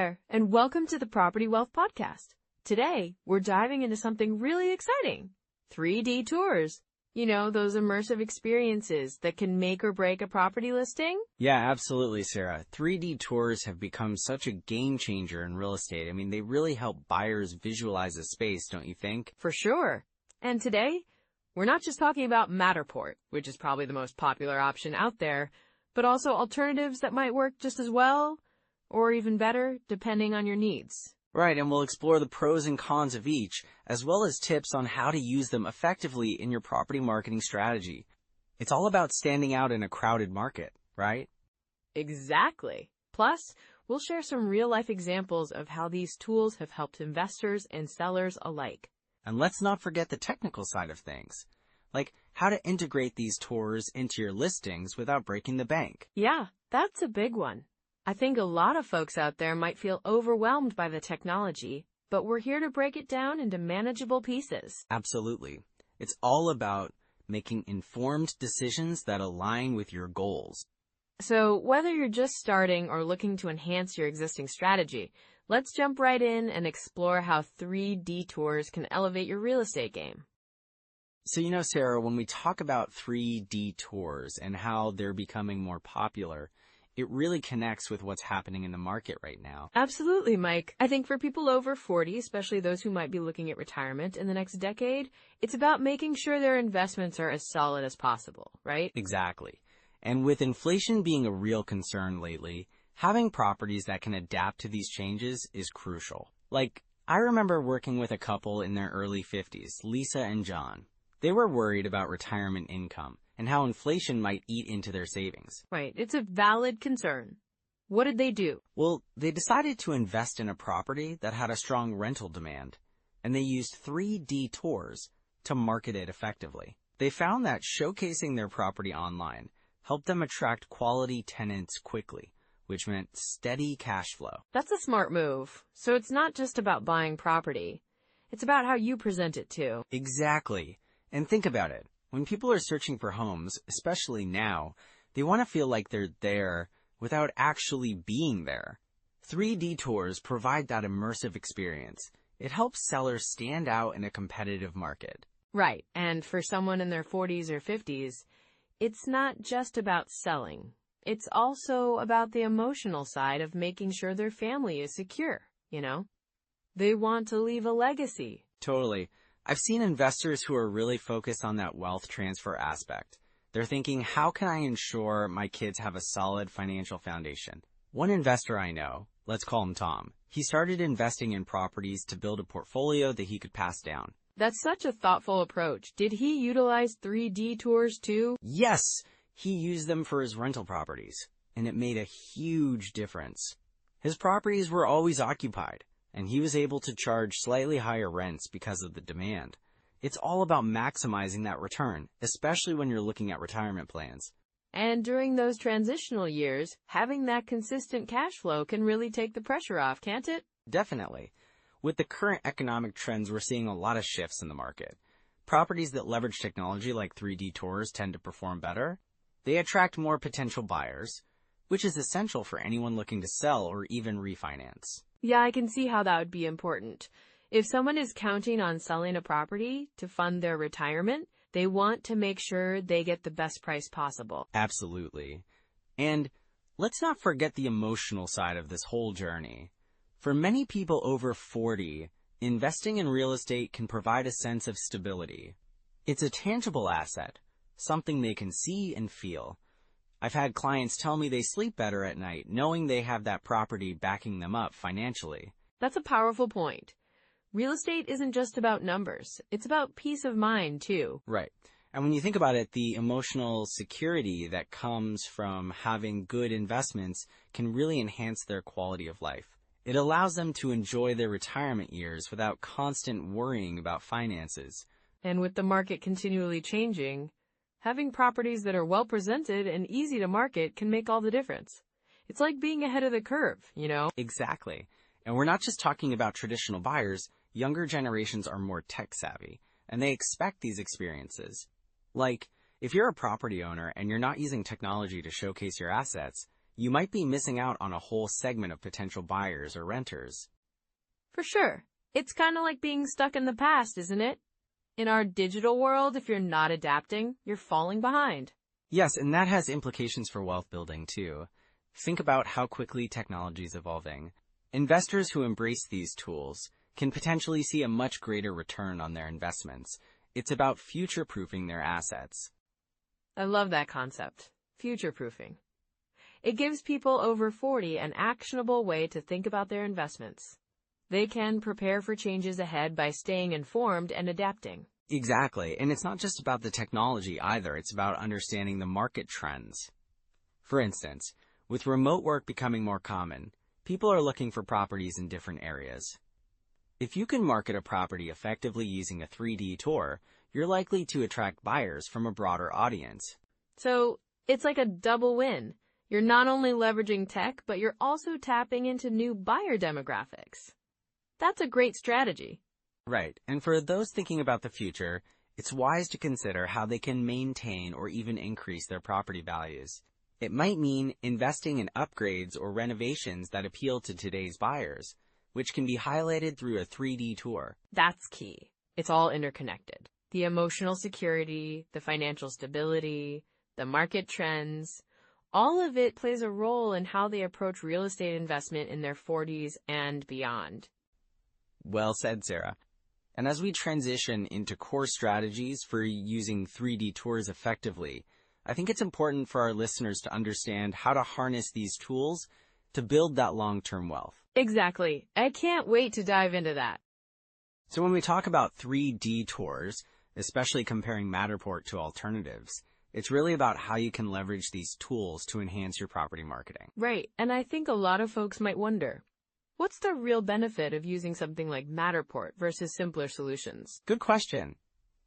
there, and welcome to the Property Wealth Podcast. Today, we're diving into something really exciting. 3D tours. You know, those immersive experiences that can make or break a property listing? Yeah, absolutely, Sarah. 3D tours have become such a game changer in real estate. I mean, they really help buyers visualize a space, don't you think? For sure. And today, we're not just talking about Matterport, which is probably the most popular option out there, but also alternatives that might work just as well, or even better, depending on your needs. Right, and we'll explore the pros and cons of each, as well as tips on how to use them effectively in your property marketing strategy. It's all about standing out in a crowded market, right? Exactly. Plus, we'll share some real-life examples of how these tools have helped investors and sellers alike. And let's not forget the technical side of things, like how to integrate these tours into your listings without breaking the bank. Yeah, that's a big one. I think a lot of folks out there might feel overwhelmed by the technology, but we're here to break it down into manageable pieces. Absolutely. It's all about making informed decisions that align with your goals. So whether you're just starting or looking to enhance your existing strategy, let's jump right in and explore how 3D tours can elevate your real estate game. So, Sarah, when we talk about 3D tours and how they're becoming more popular, it really connects with what's happening in the market right now. Absolutely, Mike. I think for people over 40, especially those who might be looking at retirement in the next decade, it's about making sure their investments are as solid as possible, right? Exactly. And with inflation being a real concern lately, having properties that can adapt to these changes is crucial. Like, I remember working with a couple in their early 50s, Lisa and John. They were worried about retirement income and how inflation might eat into their savings. Right. It's a valid concern. What did they do? Well, they decided to invest in a property that had a strong rental demand, and they used 3D tours to market it effectively. They found that showcasing their property online helped them attract quality tenants quickly, which meant steady cash flow. That's a smart move. So it's not just about buying property. It's about how you present it too. Exactly. And think about it. When people are searching for homes, especially now, they want to feel like they're there without actually being there. 3D tours provide that immersive experience. It helps sellers stand out in a competitive market. Right. And for someone in their 40s or 50s, it's not just about selling. It's also about the emotional side of making sure their family is secure, They want to leave a legacy. Totally. I've seen investors who are really focused on that wealth transfer aspect. They're thinking, how can I ensure my kids have a solid financial foundation? One investor I know, let's call him Tom, he started investing in properties to build a portfolio that he could pass down. That's such a thoughtful approach. Did he utilize 3D tours too? Yes, he used them for his rental properties, and it made a huge difference. His properties were always occupied, and he was able to charge slightly higher rents because of the demand. It's all about maximizing that return, especially when you're looking at retirement plans. And during those transitional years, having that consistent cash flow can really take the pressure off, can't it? Definitely. With the current economic trends, we're seeing a lot of shifts in the market. Properties that leverage technology like 3D tours tend to perform better. They attract more potential buyers, which is essential for anyone looking to sell or even refinance. Yeah, I can see how that would be important. If someone is counting on selling a property to fund their retirement, they want to make sure they get the best price possible. Absolutely. And let's not forget the emotional side of this whole journey. For many people over 40, investing in real estate can provide a sense of stability. It's a tangible asset, something they can see and feel. I've had clients tell me they sleep better at night knowing they have that property backing them up financially. That's a powerful point. Real estate isn't just about numbers. It's about peace of mind, too. Right. And when you think about it, the emotional security that comes from having good investments can really enhance their quality of life. It allows them to enjoy their retirement years without constant worrying about finances. And with the market continually changing, having properties that are well presented and easy to market can make all the difference. It's like being ahead of the curve, Exactly. And we're not just talking about traditional buyers. Younger generations are more tech savvy, and they expect these experiences. Like, if you're a property owner and you're not using technology to showcase your assets, you might be missing out on a whole segment of potential buyers or renters. For sure. It's kind of like being stuck in the past, isn't it? In our digital world, if you're not adapting, you're falling behind. Yes, and that has implications for wealth building, too. Think about how quickly technology is evolving. Investors who embrace these tools can potentially see a much greater return on their investments. It's about future-proofing their assets. I love that concept. Future-proofing. It gives people over 40 an actionable way to think about their investments. They can prepare for changes ahead by staying informed and adapting. Exactly, and it's not just about the technology either, it's about understanding the market trends. For instance, with remote work becoming more common, people are looking for properties in different areas. If you can market a property effectively using a 3D tour, you're likely to attract buyers from a broader audience. So, it's like a double win. You're not only leveraging tech, but you're also tapping into new buyer demographics. That's a great strategy. Right, and for those thinking about the future, it's wise to consider how they can maintain or even increase their property values. It might mean investing in upgrades or renovations that appeal to today's buyers, which can be highlighted through a 3D tour. That's key. It's all interconnected. The emotional security, the financial stability, the market trends, all of it plays a role in how they approach real estate investment in their 40s and beyond. Well said, Sarah. And as we transition into core strategies for using 3D tours effectively, I think it's important for our listeners to understand how to harness these tools to build that long-term wealth. Exactly. I can't wait to dive into that. So when we talk about 3D tours, especially comparing Matterport to alternatives, it's really about how you can leverage these tools to enhance your property marketing. Right. And I think a lot of folks might wonder, what's the real benefit of using something like Matterport versus simpler solutions? Good question.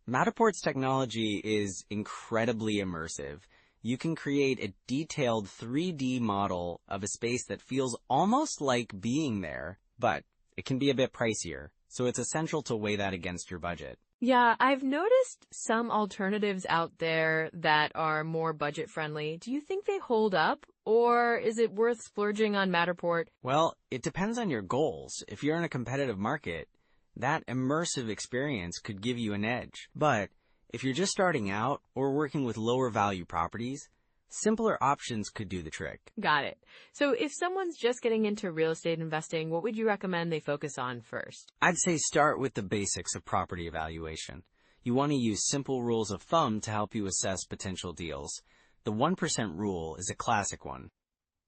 Matterport's technology is incredibly immersive. You can create a detailed 3D model of a space that feels almost like being there, but it can be a bit pricier, so it's essential to weigh that against your budget. Yeah, I've noticed some alternatives out there that are more budget-friendly. Do you think they hold up, or is it worth splurging on Matterport? Well, it depends on your goals. If you're in a competitive market, that immersive experience could give you an edge. But if you're just starting out or working with lower value properties, simpler options could do the trick. Got it. So if someone's just getting into real estate investing, what would you recommend they focus on first? I'd say start with the basics of property evaluation. You want to use simple rules of thumb to help you assess potential deals. The 1% rule is a classic one.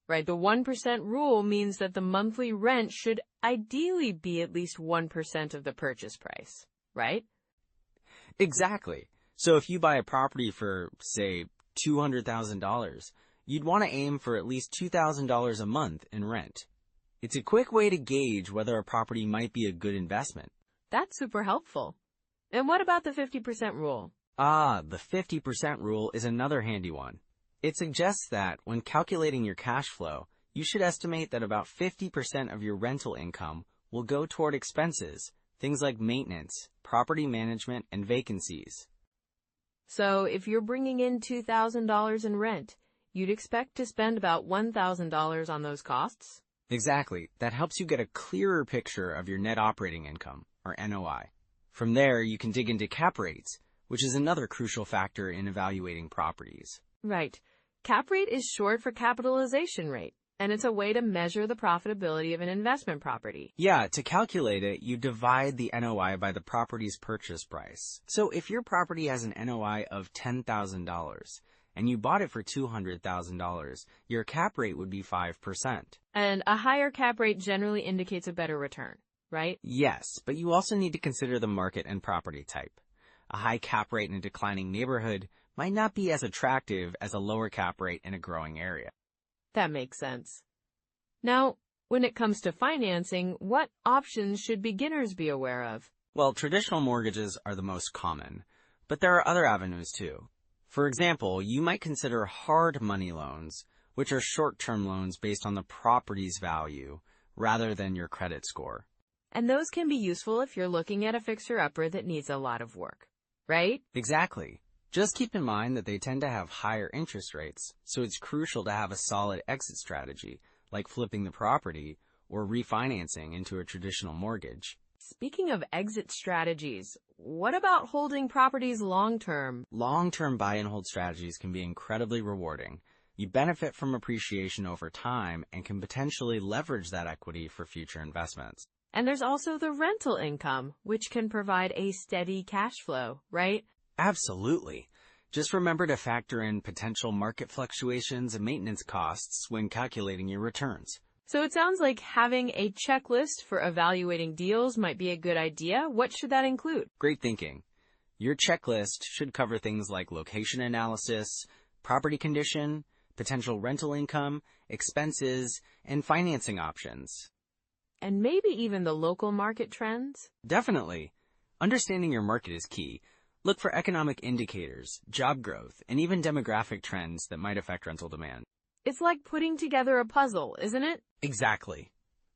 Right, the 1% rule means that the monthly rent should ideally be at least 1% of the purchase price, right? Exactly. So if you buy a property for, say, $200,000, you'd want to aim for at least $2,000 a month in rent. It's a quick way to gauge whether a property might be a good investment. That's super helpful. And what about the 50% rule? The 50% rule is another handy one. It suggests that when calculating your cash flow, you should estimate that about 50% of your rental income will go toward expenses, things like maintenance, property management, and vacancies. So if you're bringing in $2,000 in rent, you'd expect to spend about $1,000 on those costs? Exactly. That helps you get a clearer picture of your net operating income, or NOI. From there, you can dig into cap rates, which is another crucial factor in evaluating properties. Right. Cap rate is short for capitalization rate, and it's a way to measure the profitability of an investment property. Yeah, to calculate it, you divide the NOI by the property's purchase price. So if your property has an NOI of $10,000 and you bought it for $200,000, your cap rate would be 5%. And a higher cap rate generally indicates a better return, right? Yes, but you also need to consider the market and property type. A high cap rate in a declining neighborhood might not be as attractive as a lower cap rate in a growing area. That makes sense. Now, when it comes to financing, what options should beginners be aware of? Well, traditional mortgages are the most common, but there are other avenues too. For example, you might consider hard money loans, which are short-term loans based on the property's value rather than your credit score. And those can be useful if you're looking at a fixer-upper that needs a lot of work, right? Exactly. Just keep in mind that they tend to have higher interest rates, so it's crucial to have a solid exit strategy, like flipping the property or refinancing into a traditional mortgage. Speaking of exit strategies, what about holding properties long-term? Long-term buy and hold strategies can be incredibly rewarding. You benefit from appreciation over time and can potentially leverage that equity for future investments. And there's also the rental income, which can provide a steady cash flow, right? Absolutely. Just remember to factor in potential market fluctuations and maintenance costs when calculating your returns. So it sounds like having a checklist for evaluating deals might be a good idea. What should that include? Great thinking. Your checklist should cover things like location analysis, property condition, potential rental income, expenses, and financing options. And maybe even the local market trends? Definitely. Understanding your market is key. Look for economic indicators, job growth, and even demographic trends that might affect rental demand. It's like putting together a puzzle, isn't it? Exactly.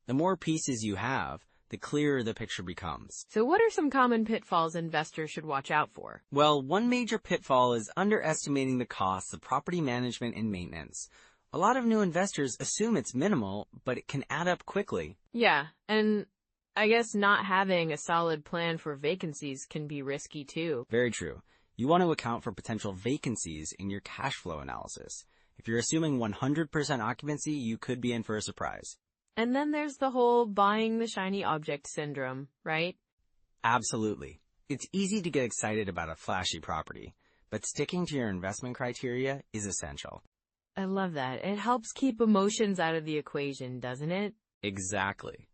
The more pieces you have, the clearer the picture becomes. So what are some common pitfalls investors should watch out for? Well, one major pitfall is underestimating the costs of property management and maintenance. A lot of new investors assume it's minimal, but it can add up quickly. Yeah, and I guess not having a solid plan for vacancies can be risky too. Very true. You want to account for potential vacancies in your cash flow analysis. If you're assuming 100% occupancy, you could be in for a surprise. And then there's the whole buying the shiny object syndrome, right? Absolutely. It's easy to get excited about a flashy property, but sticking to your investment criteria is essential. I love that. It helps keep emotions out of the equation, doesn't it? Exactly.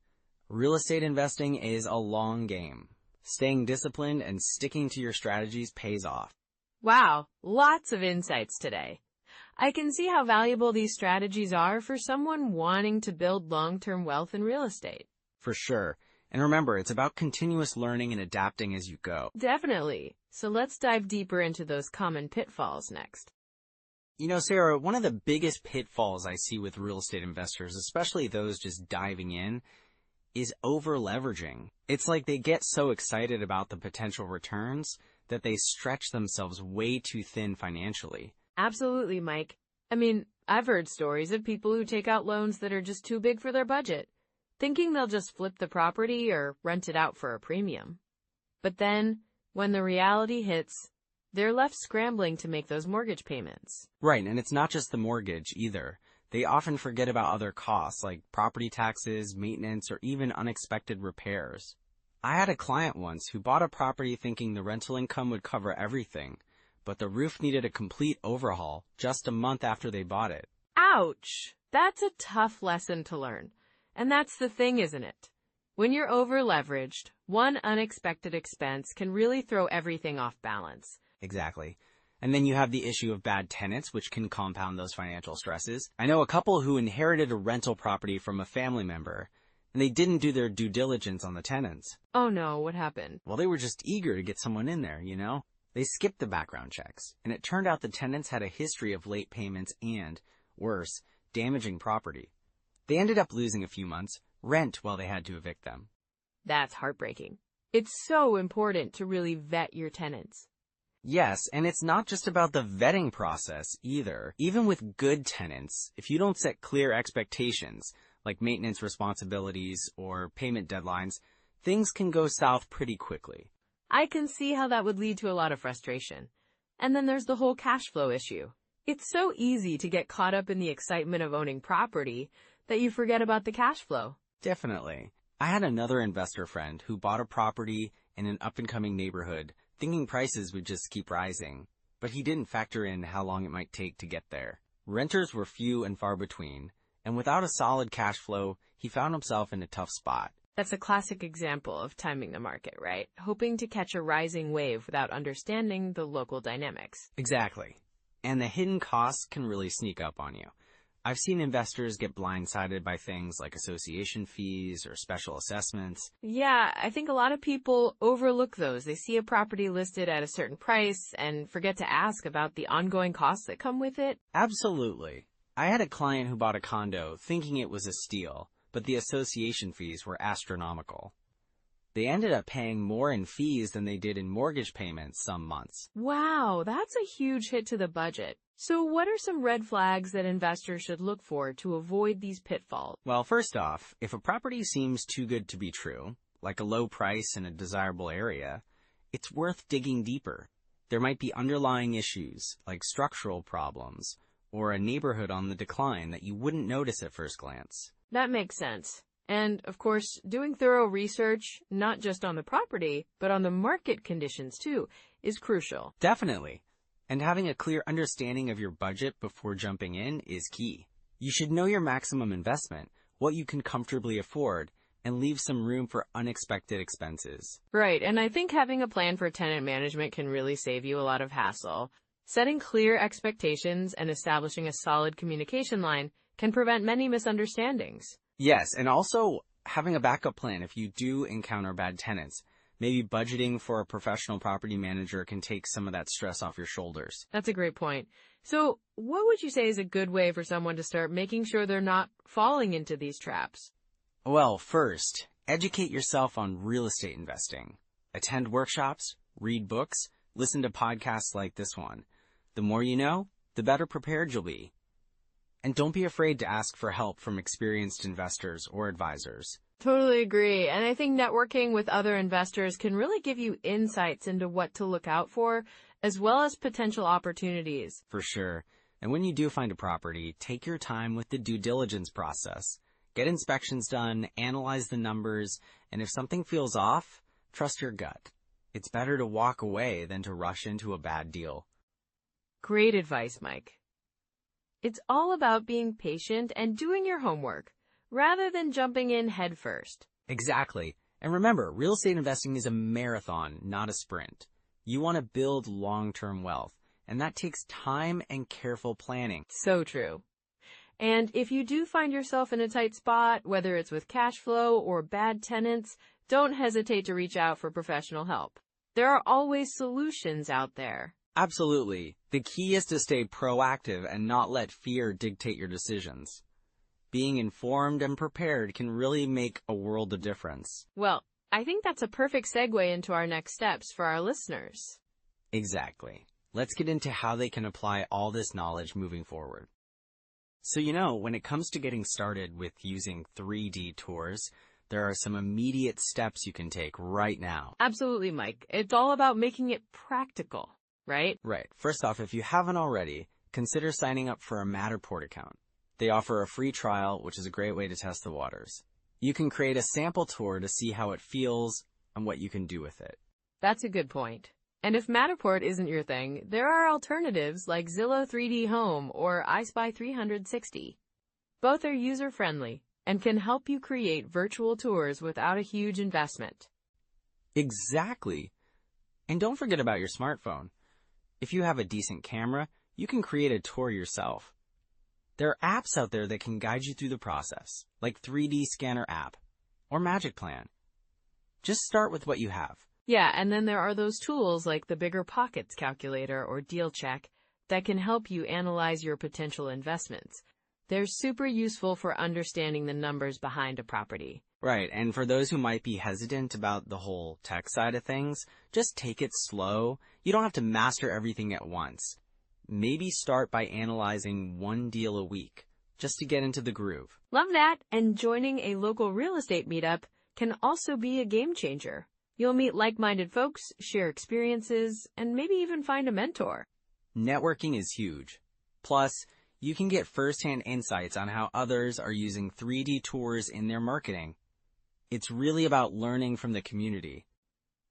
Real estate investing is a long game. Staying disciplined and sticking to your strategies pays off. Wow, lots of insights today. I can see how valuable these strategies are for someone wanting to build long-term wealth in real estate. For sure. And remember, it's about continuous learning and adapting as you go. Definitely. So let's dive deeper into those common pitfalls next. You know, Sarah, one of the biggest pitfalls I see with real estate investors, especially those just diving in, is over-leveraging. It's like they get so excited about the potential returns that they stretch themselves way too thin financially. Absolutely, Mike. I mean, I've heard stories of people who take out loans that are just too big for their budget, thinking they'll just flip the property or rent it out for a premium. But then, when the reality hits, they're left scrambling to make those mortgage payments. Right, and it's not just the mortgage either. They often forget about other costs like property taxes, maintenance, or even unexpected repairs. I had a client once who bought a property thinking the rental income would cover everything, but the roof needed a complete overhaul just a month after they bought it. Ouch! That's a tough lesson to learn. And that's the thing, isn't it? When you're over-leveraged, one unexpected expense can really throw everything off balance. Exactly. And then you have the issue of bad tenants, which can compound those financial stresses. I know a couple who inherited a rental property from a family member, and they didn't do their due diligence on the tenants. Oh no, what happened? Well, they were just eager to get someone in there, you know? They skipped the background checks, and it turned out the tenants had a history of late payments and, worse, damaging property. They ended up losing a few months' rent while they had to evict them. That's heartbreaking. It's so important to really vet your tenants. Yes, and it's not just about the vetting process either. Even with good tenants, if you don't set clear expectations, like maintenance responsibilities or payment deadlines, things can go south pretty quickly. I can see how that would lead to a lot of frustration. And then there's the whole cash flow issue. It's so easy to get caught up in the excitement of owning property that you forget about the cash flow. Definitely. I had another investor friend who bought a property in an up-and-coming neighborhood, thinking prices would just keep rising, but he didn't factor in how long it might take to get there. Renters were few and far between, and without a solid cash flow, he found himself in a tough spot. That's a classic example of timing the market, right? Hoping to catch a rising wave without understanding the local dynamics. Exactly. And the hidden costs can really sneak up on you. I've seen investors get blindsided by things like association fees or special assessments. Yeah, I think a lot of people overlook those. They see a property listed at a certain price and forget to ask about the ongoing costs that come with it. Absolutely. I had a client who bought a condo thinking it was a steal, but the association fees were astronomical. They ended up paying more in fees than they did in mortgage payments some months. Wow, that's a huge hit to the budget. So what are some red flags that investors should look for to avoid these pitfalls? Well, first off, if a property seems too good to be true, like a low price in a desirable area, it's worth digging deeper. There might be underlying issues, like structural problems, or a neighborhood on the decline that you wouldn't notice at first glance. That makes sense. And, of course, doing thorough research, not just on the property, but on the market conditions too, is crucial. Definitely. And having a clear understanding of your budget before jumping in is key. You should know your maximum investment, what you can comfortably afford, and leave some room for unexpected expenses. Right, and I think having a plan for tenant management can really save you a lot of hassle. Setting clear expectations and establishing a solid communication line can prevent many misunderstandings. Yes, and also having a backup plan if you do encounter bad tenants. Maybe budgeting for a professional property manager can take some of that stress off your shoulders. That's a great point. So, what would you say is a good way for someone to start making sure they're not falling into these traps? Well, first, educate yourself on real estate investing. Attend workshops, read books, listen to podcasts like this one. The more you know, the better prepared you'll be. And don't be afraid to ask for help from experienced investors or advisors. Totally agree. And I think networking with other investors can really give you insights into what to look out for, as well as potential opportunities. For sure. And when you do find a property, take your time with the due diligence process. Get inspections done, analyze the numbers, and if something feels off, trust your gut. It's better to walk away than to rush into a bad deal. Great advice, Mike. It's all about being patient and doing your homework, rather than jumping in headfirst. Exactly. And remember, real estate investing is a marathon, not a sprint. You want to build long-term wealth, and that takes time and careful planning. So true. And if you do find yourself in a tight spot, whether it's with cash flow or bad tenants, don't hesitate to reach out for professional help. There are always solutions out there. Absolutely. The key is to stay proactive and not let fear dictate your decisions. Being informed and prepared can really make a world of difference. Well, I think that's a perfect segue into our next steps for our listeners. Exactly. Let's get into how they can apply all this knowledge moving forward. So, when it comes to getting started with using 3D tours, there are some immediate steps you can take right now. Absolutely, Mike. It's all about making it practical, right? Right. First off, if you haven't already, consider signing up for a Matterport account. They offer a free trial, which is a great way to test the waters. You can create a sample tour to see how it feels and what you can do with it. That's a good point. And if Matterport isn't your thing, there are alternatives like Zillow 3D Home or iSpy 360. Both are user-friendly and can help you create virtual tours without a huge investment. Exactly. And don't forget about your smartphone. If you have a decent camera, you can create a tour yourself. There are apps out there that can guide you through the process, like 3D Scanner app or Magic Plan. Just start with what you have. Yeah, and then there are those tools like the Bigger Pockets calculator or Deal Check that can help you analyze your potential investments. They're super useful for understanding the numbers behind a property. Right, and for those who might be hesitant about the whole tech side of things, just take it slow. You don't have to master everything at once. Maybe start by analyzing one deal a week, just to get into the groove. Love that, and joining a local real estate meetup can also be a game changer. You'll meet like-minded folks, share experiences, and maybe even find a mentor. Networking is huge. Plus, you can get first-hand insights on how others are using 3D tours in their marketing. It's really about learning from the community.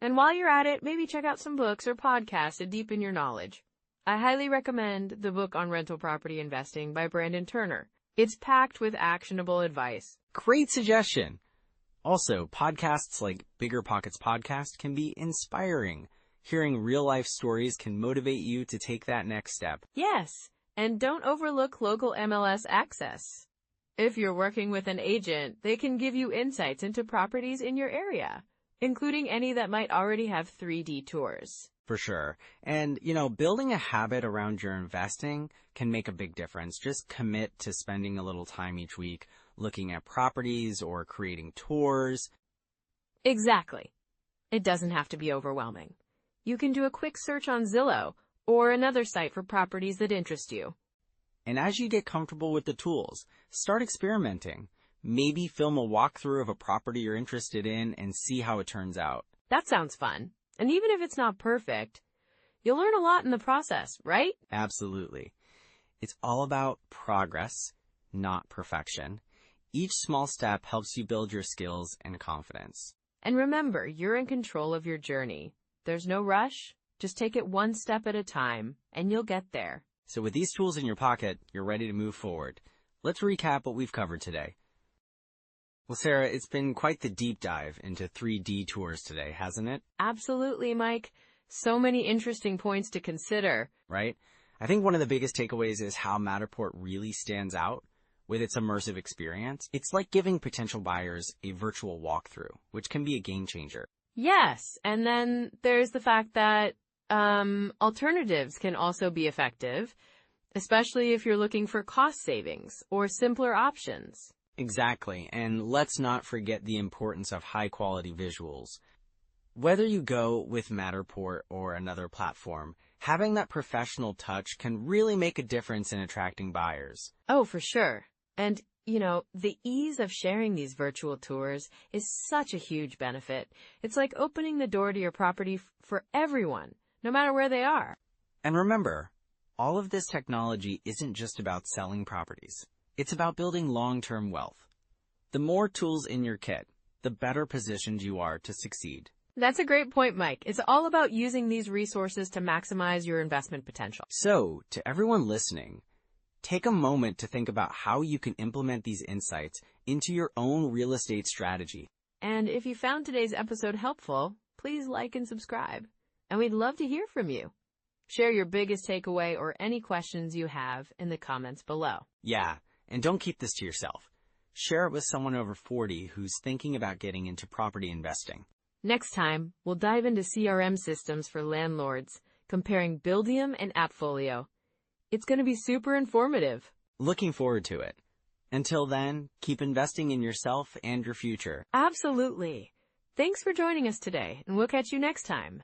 And while you're at it, maybe check out some books or podcasts to deepen your knowledge. I highly recommend the book on rental property investing by Brandon Turner. It's packed with actionable advice. Great suggestion! Also, podcasts like Bigger Pockets Podcast can be inspiring. Hearing real-life stories can motivate you to take that next step. Yes, and don't overlook local MLS access. If you're working with an agent, they can give you insights into properties in your area, including any that might already have 3D tours. For sure. And, building a habit around your investing can make a big difference. Just commit to spending a little time each week looking at properties or creating tours. Exactly. It doesn't have to be overwhelming. You can do a quick search on Zillow or another site for properties that interest you. And as you get comfortable with the tools, start experimenting. Maybe film a walkthrough of a property you're interested in and see how it turns out. That sounds fun. And even if it's not perfect, you'll learn a lot in the process, right? Absolutely. It's all about progress, not perfection. Each small step helps you build your skills and confidence. And remember, you're in control of your journey. There's no rush. Just take it one step at a time, and you'll get there. So with these tools in your pocket, you're ready to move forward. Let's recap what we've covered today. Well, Sarah, it's been quite the deep dive into 3D tours today, hasn't it? Absolutely, Mike. So many interesting points to consider. Right? I think one of the biggest takeaways is how Matterport really stands out with its immersive experience. It's like giving potential buyers a virtual walkthrough, which can be a game changer. Yes, and then there's the fact that alternatives can also be effective, especially if you're looking for cost savings or simpler options. Exactly, and let's not forget the importance of high-quality visuals. Whether you go with Matterport or another platform, having that professional touch can really make a difference in attracting buyers. Oh, for sure. And, the ease of sharing these virtual tours is such a huge benefit. It's like opening the door to your property for everyone, no matter where they are. And remember, all of this technology isn't just about selling properties. It's about building long-term wealth. The more tools in your kit, the better positioned you are to succeed. That's a great point, Mike. It's all about using these resources to maximize your investment potential. So, to everyone listening, take a moment to think about how you can implement these insights into your own real estate strategy. And if you found today's episode helpful, please like and subscribe. And we'd love to hear from you. Share your biggest takeaway or any questions you have in the comments below. Yeah, and don't keep this to yourself. Share it with someone over 40 who's thinking about getting into property investing. Next time, we'll dive into CRM systems for landlords, comparing Buildium and Appfolio. It's going to be super informative. Looking forward to it. Until then, keep investing in yourself and your future. Absolutely. Thanks for joining us today, and we'll catch you next time.